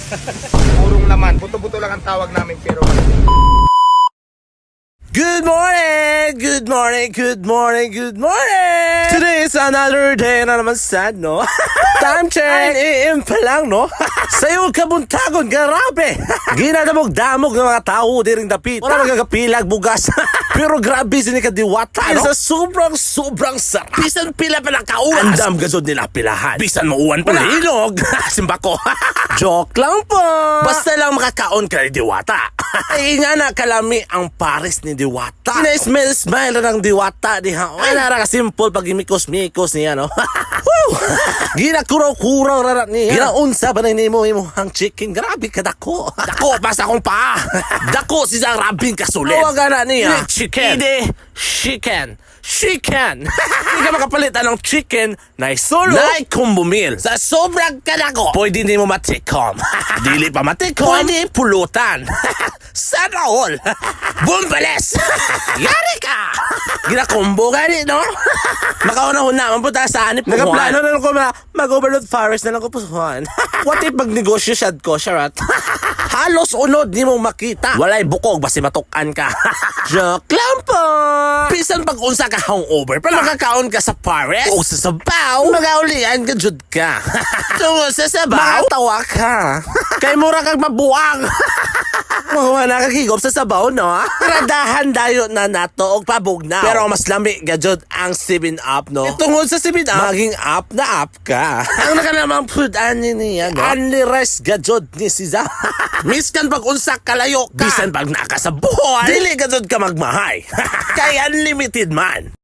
Purong laman. Buto-buto lang ang tawag namin pero Good morning! Good morning! Good morning! Good morning! Today is another day na naman sad, no? Time check! 9 AM pa lang, no? Sa'yo kabuntagon, grabe! Ginadamog-damog ng mga tao, di rin dapit. Wala magagapilag, bugas. Pero grabe, sinikadiwata, no? Isa sobrang sarap. Bisan pila pa ng kaulas. Andam gazod nila pilahan. Bisan mauwan pa na ilog. Simba ko. Joke lang po. Basta lang makakaon ka ni Diwata. Ay nga na kalami ang pares ni Diwata. Ina-smile na ng Diwata di ha. Ay nara ka simple pag imikos-mikos niya no. Ginakuraw-kuraw rarat niya. Ginaunsa ba na mo ang chicken. Grabe ka dako. Dako basta akong paa. Dako si Zang Rabin kasulit. Tawagan na niya. Chicken. Ide chicken. Chicken! Hindi ka makapalitan ng chicken na solo na combo meal. Sa sobrang kadako, pwede hindi mo matikom. Dili pa matikom, pwede pulutan. Sana all. Bumbales! Yari ka! Ginakombo ka rin, no? Makaunahon naman po tayo sa anip po. Nagaplano na lang ko mag-overload forest na lang ko po. What if mag-negosyo siyad ko, Sharat? Halos unod di mo makita. Walay bukog, basi matukan ka. Joke lang po. Pisan pag-unsa ka hangover, pala makakaon ka sa pares. O sa sabaw, magaulian ka jud ka. Tungo sa sabaw, makatawa ka. Kay mura kang mabuang. Mga nakakigop sa sabaw, no? Radahan dayo na nato og pabugnaw. Pero mas lami gajud ang 7-Up, no? Tungod sa 7-Up, maging up na up ka. Ang nakanamang food ani niya, no? Only rice gajud ni Siza. Miskan pag unsak kalayo ka. Bisan pag nakasabuhay, dili gajud ka magmahay. Kay unlimited man.